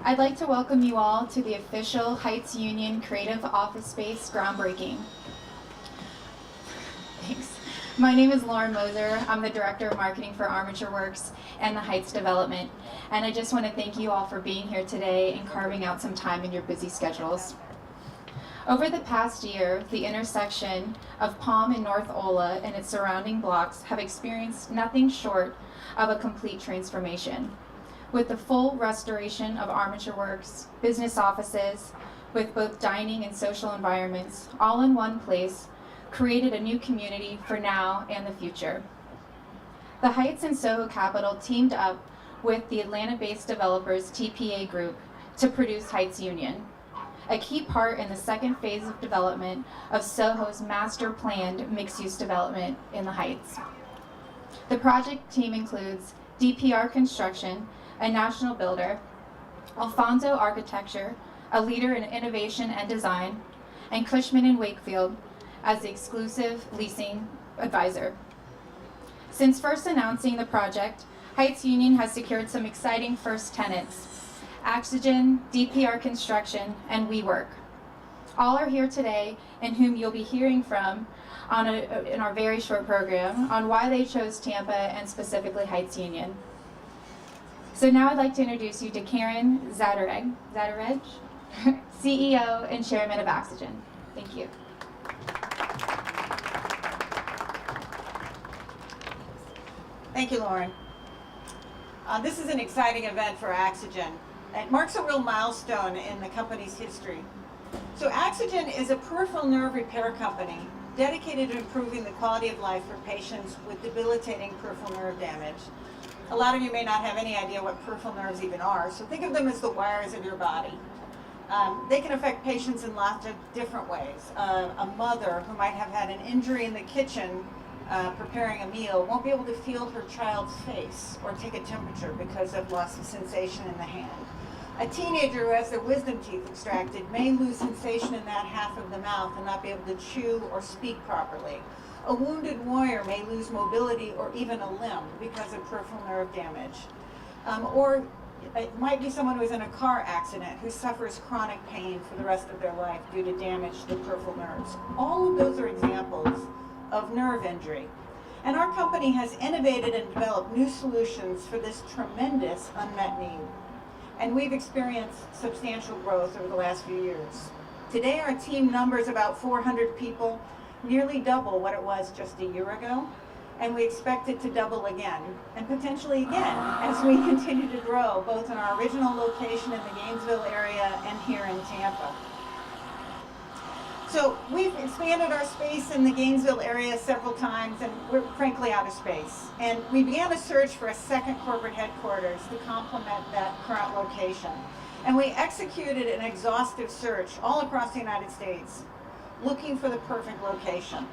I'd like to welcome you all to the official Heights Union Creative Office Space Groundbreaking. Thanks. My name is Lauren Moser. I'm the Director of Marketing for Waterworks and the Heights Development. And I just want to thank you all for being here today and carving out some time in your busy schedules. Over the past year, the intersection of Palm and North Ola and its surrounding blocks have experienced nothing short of a complete transformation. With the full restoration of Armature Works, business offices, with both dining and social environments, all in one place, created a new community for now and the future. The Heights and Soho Capital teamed up with the Atlanta-based developers TPA Group to produce Heights Union, a key part in the second phase of development of Soho's master-planned mixed-use development in the Heights. The project team includes DPR Construction, a national builder, Alfonso Architecture, a leader in innovation and design, and Cushman & Wakefield as the exclusive leasing advisor. Since first announcing the project, Heights Union has secured some exciting first tenants: Oxygen, DPR Construction, and WeWork. All are here today and whom you'll be hearing from in our very short program on why they chose Tampa and specifically Heights Union. So now I'd like to introduce you to Karen Zadarej, CEO and Chairman of Oxygen. Thank you. Thank you, Lauren. This is an exciting event for Oxygen. It marks a real milestone in the company's history. So Oxygen is a peripheral nerve repair company dedicated to improving the quality of life for patients with debilitating peripheral nerve damage. A lot of you may not have any idea what peripheral nerves even are, so think of them as the wires of your body. They can affect patients in lots of different ways. A mother who might have had an injury in the kitchen preparing a meal won't be able to feel her child's face or take a temperature because of loss of sensation in the hand. A teenager who has their wisdom teeth extracted may lose sensation in that half of the mouth and not be able to chew or speak properly. A wounded warrior may lose mobility or even a limb because of peripheral nerve damage. Or it might be someone who is in a car accident who suffers chronic pain for the rest of their life due to damage to the peripheral nerves. All of those are examples of nerve injury. And our company has innovated and developed new solutions for this tremendous unmet need. And we've experienced substantial growth over the last few years. Today our team numbers about 400 people, nearly double what it was just a year ago, and we expect it to double again, and potentially again as we continue to grow, both in our original location in the Gainesville area and here in Tampa. So we've expanded our space in the Gainesville area several times, and we're frankly out of space. And we began a search for a second corporate headquarters to complement that current location. And we executed an exhaustive search all across the United States, looking for the perfect location.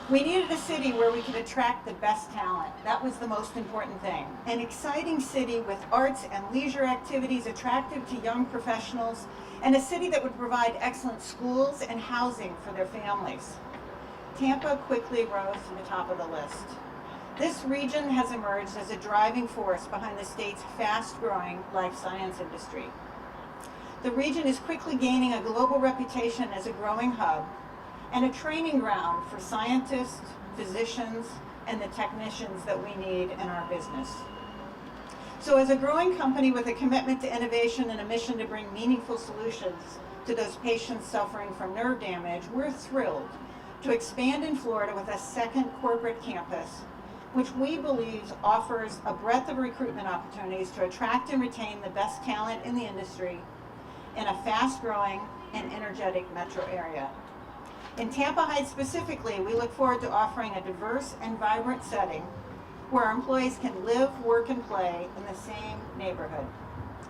We needed a city where we could attract the best talent. That was the most important thing. An exciting city with arts and leisure activities attractive to young professionals, and a city that would provide excellent schools and housing for their families. Tampa quickly rose to the top of the list. This region has emerged as a driving force behind the state's fast-growing life science industry. The region is quickly gaining a global reputation as a growing hub and a training ground for scientists, physicians, and the technicians that we need in our business. So as a growing company with a commitment to innovation and a mission to bring meaningful solutions to those patients suffering from nerve damage, we're thrilled to expand in Florida with a second corporate campus, which we believe offers a breadth of recruitment opportunities to attract and retain the best talent in the industry in a fast-growing and energetic metro area. In Tampa Heights specifically, we look forward to offering a diverse and vibrant setting where our employees can live, work, and play in the same neighborhood.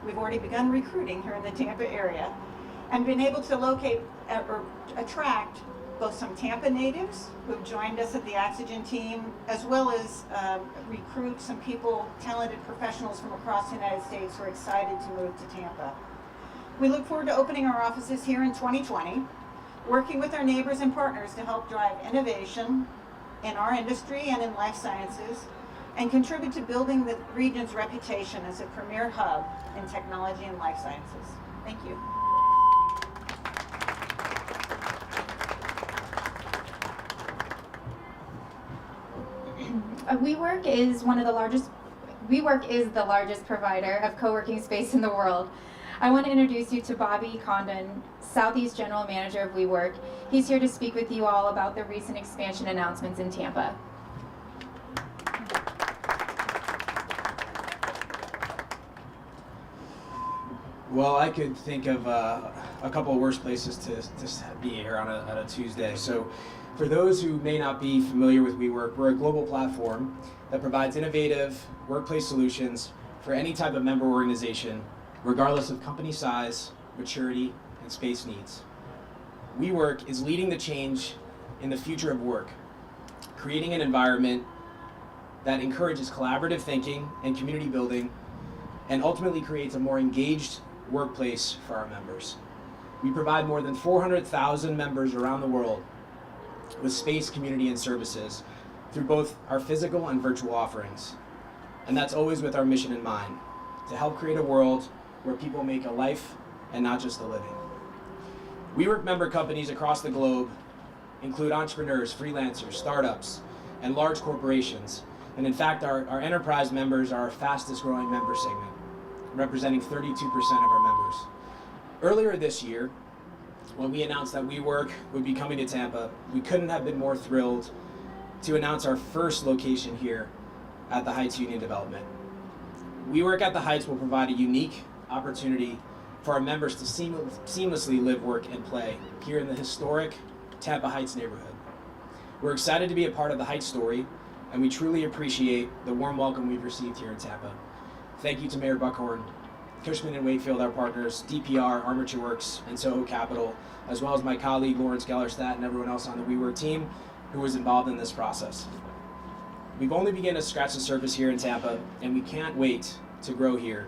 We've already begun recruiting here in the Tampa area and been able to locate or attract both some Tampa natives who've joined us at the Oxygen team, as well as recruit some people, talented professionals from across the United States who are excited to move to Tampa. We look forward to opening our offices here in 2020, working with our neighbors and partners to help drive innovation in our industry and in life sciences, and contribute to building the region's reputation as a premier hub in technology and life sciences. Thank you. WeWork is the largest provider of co-working space in the world. I want to introduce you to Bobby Condon, Southeast General Manager of WeWork. He's here to speak with you all about the recent expansion announcements in Tampa. Well, I could think of a couple of worse places to be here on a Tuesday. So for those who may not be familiar with WeWork, we're a global platform that provides innovative workplace solutions for any type of member organization, regardless of company size, maturity, and space needs. WeWork is leading the change in the future of work, creating an environment that encourages collaborative thinking and community building, and ultimately creates a more engaged workplace for our members. We provide more than 400,000 members around the world with space, community, and services through both our physical and virtual offerings. And that's always with our mission in mind, to help create a world where people make a life and not just a living. WeWork member companies across the globe include entrepreneurs, freelancers, startups, and large corporations. And in fact, our enterprise members are our fastest growing member segment, representing 32% of our members. Earlier this year, when we announced that WeWork would be coming to Tampa, we couldn't have been more thrilled to announce our first location here at the Heights Union Development. WeWork at the Heights will provide a unique opportunity for our members to seamlessly live, work, and play here in the historic Tampa Heights neighborhood. We're excited to be a part of the Heights story, and we truly appreciate the warm welcome we've received here in Tampa. Thank you to Mayor Buckhorn, Cushman & Wakefield, our partners, DPR, Armature Works, and Soho Capital, as well as my colleague Lawrence Gellerstadt and everyone else on the WeWork team who was involved in this process. We've only begun to scratch the surface here in Tampa, and we can't wait to grow here.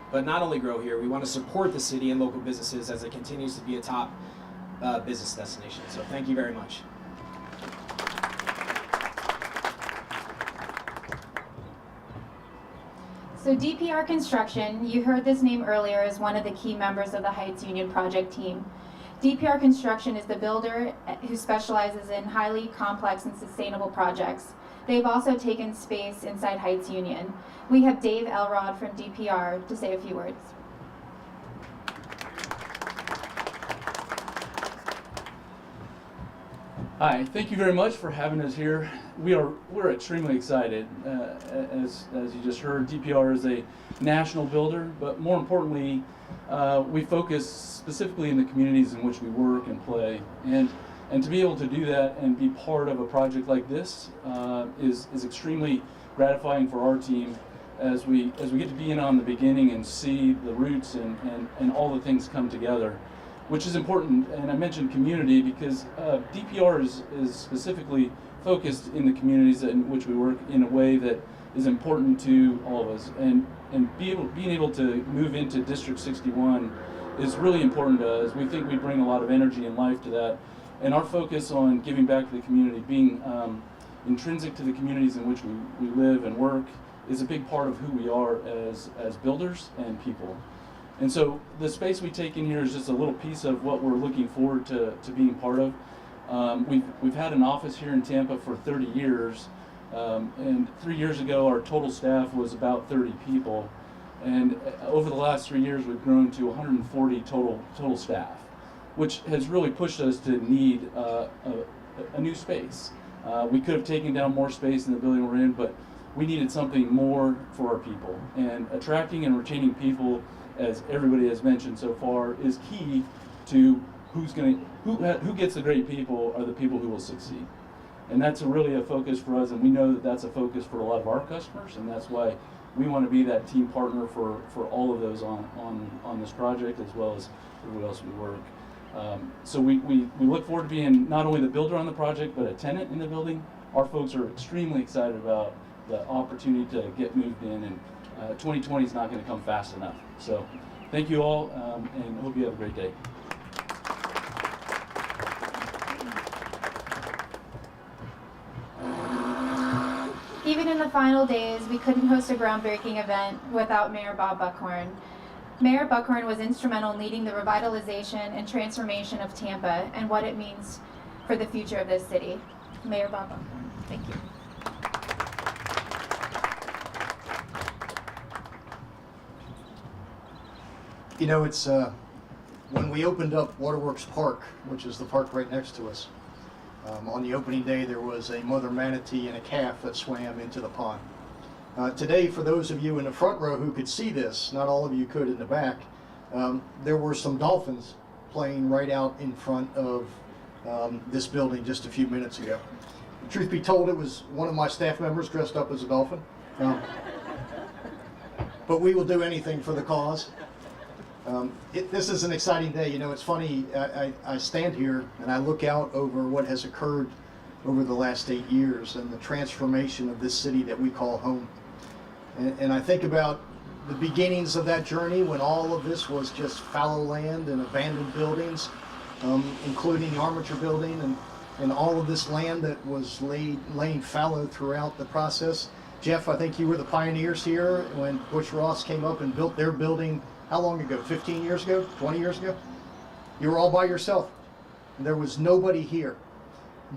But not only grow here, we want to support the city and local businesses as it continues to be a top business destination. So thank you very much. So DPR Construction, you heard this name earlier, is one of the key members of the Heights Union project team. DPR Construction is the builder who specializes in highly complex and sustainable projects. They've also taken space inside Heights Union. We have Dave Elrod from DPR to say a few words. Hi, thank you very much for having us here. We're extremely excited. As you just heard, DPR is a national builder, but more importantly, we focus specifically in the communities in which we work and play. And to be able to do that and be part of a project like this is extremely gratifying for our team as we get to be in on the beginning and see the roots and all the things come together, which is important. And I mentioned community because DPR is specifically focused in the communities in which we work in a way that is important to all of us. And being able to move into District 61 is really important to us. We think we bring a lot of energy and life to that. And our focus on giving back to the community, being intrinsic to the communities in which we live and work, is a big part of who we are as builders and people. And so the space we take in here is just a little piece of what we're looking forward to being part of. We've had an office here in Tampa for 30 years, and 3 years ago our total staff was about 30 people. And over the last 3 years we've grown to 140 total staff, which has really pushed us to need a new space. We could have taken down more space in the building we're in, but we needed something more for our people. And attracting and retaining people, as everybody has mentioned so far, is key to who gets the great people are the people who will succeed. And that's really a focus for us, and we know that that's a focus for a lot of our customers, and that's why we want to be that team partner for all of those on this project, as well as everywhere else we work. So we look forward to being not only the builder on the project, but a tenant in the building. Our folks are extremely excited about the opportunity to get moved in, and 2020 is not going to come fast enough. So thank you all, and hope you have a great day. Even in the final days, we couldn't host a groundbreaking event without Mayor Bob Buckhorn. Mayor Buckhorn was instrumental in leading the revitalization and transformation of Tampa and what it means for the future of this city. Mayor Bob Buckhorn, thank you. You know, it's when we opened up Waterworks Park, which is the park right next to us, on the opening day there was a mother manatee and a calf that swam into the pond. Today, for those of you in the front row who could see this, not all of you could in the back, there were some dolphins playing right out in front of this building just a few minutes ago. Truth be told, it was one of my staff members dressed up as a dolphin. But we will do anything for the cause. This is an exciting day. You know, it's funny, I stand here and I look out over what has occurred over the last 8 years and the transformation of this city that we call home. And I think about the beginnings of that journey when all of this was just fallow land and abandoned buildings, including the Armature building and all of this land that was laying fallow throughout the process. Jeff, I think you were the pioneers here when Bush Ross came up and built their building. How long ago? 15 years ago? 20 years ago? You were all by yourself. There was nobody here.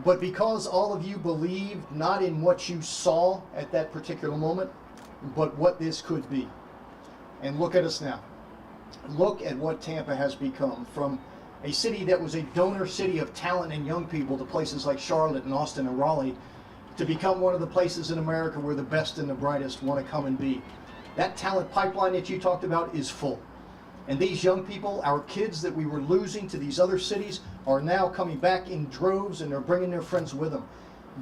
But because all of you believed not in what you saw at that particular moment, but what this could be. And look at us now. Look at what Tampa has become, from a city that was a donor city of talent and young people to places like Charlotte and Austin and Raleigh, to become one of the places in America where the best and the brightest want to come and be. That talent pipeline that you talked about is full. And these young people, our kids that we were losing to these other cities, are now coming back in droves and they're bringing their friends with them.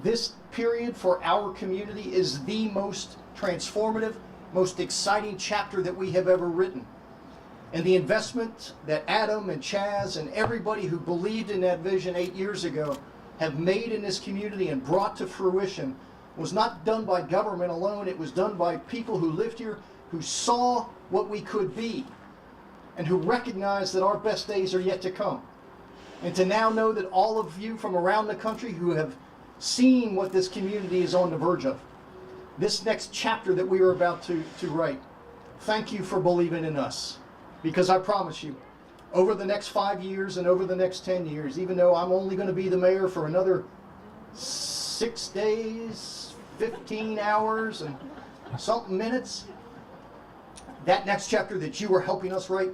This period for our community is the most transformative, most exciting chapter that we have ever written. And the investment that Adam and Chaz and everybody who believed in that vision 8 years ago have made in this community and brought to fruition was not done by government alone. It was done by people who lived here, who saw what we could be, and who recognized that our best days are yet to come. And to now know that all of you from around the country who have seen what this community is on the verge of, this next chapter that we are about to write, thank you for believing in us. Because I promise you, over the next 5 years and over the next 10 years, even though I'm only going to be the mayor for another 6 days, 15 hours and something minutes, that next chapter that you are helping us write,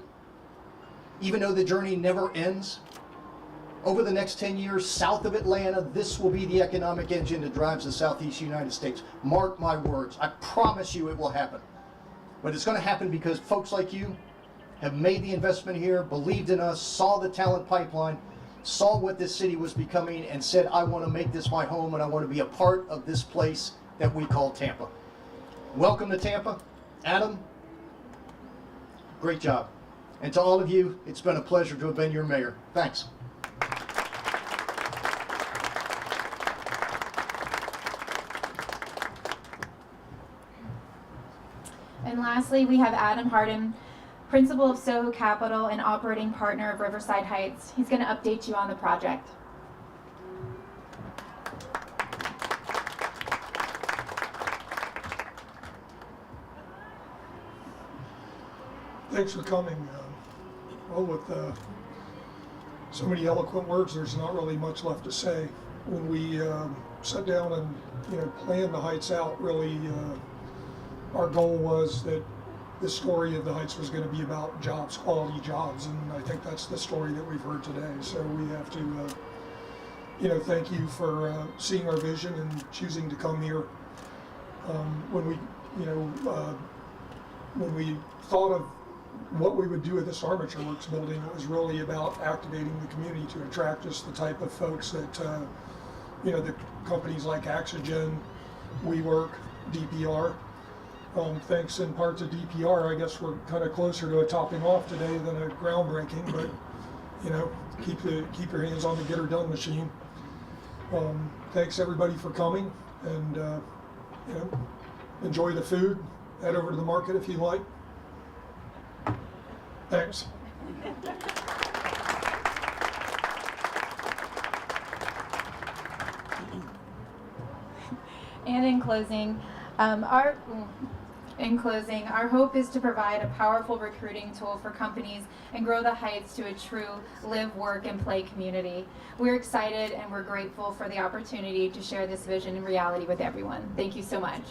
even though the journey never ends, over the next 10 years south of Atlanta, this will be the economic engine that drives the Southeast United States. Mark my words. I promise you it will happen. But it's going to happen because folks like you have made the investment here, believed in us, saw the talent pipeline, saw what this city was becoming, and said, I want to make this my home and I want to be a part of this place that we call Tampa. Welcome to Tampa. Adam, great job. And to all of you, it's been a pleasure to have been your mayor. Thanks. And lastly, we have Adam Harden, Principal of Soho Capital and operating partner of Riverside Heights. He's going to update you on the project. Thanks for coming. Well, with so many eloquent words, there's not really much left to say. When we sat down and planned the Heights out, really our goal was that the story of the Heights was going to be about jobs, quality jobs, and I think that's the story that we've heard today. So we have to, thank you for seeing our vision and choosing to come here. When we thought of what we would do with this Armature Works building, it was really about activating the community to attract us the type of folks that, the companies like Oxygen, WeWork, DPR. Thanks in part to DPR, I guess we're kind of closer to a topping off today than a groundbreaking, but keep your hands on the get her done machine. Thanks everybody for coming, and enjoy the food. Head over to the market if you like. Thanks. And in closing, our hope is to provide a powerful recruiting tool for companies and grow the Heights to a true live, work, and play community. We're excited and we're grateful for the opportunity to share this vision and reality with everyone. Thank you so much.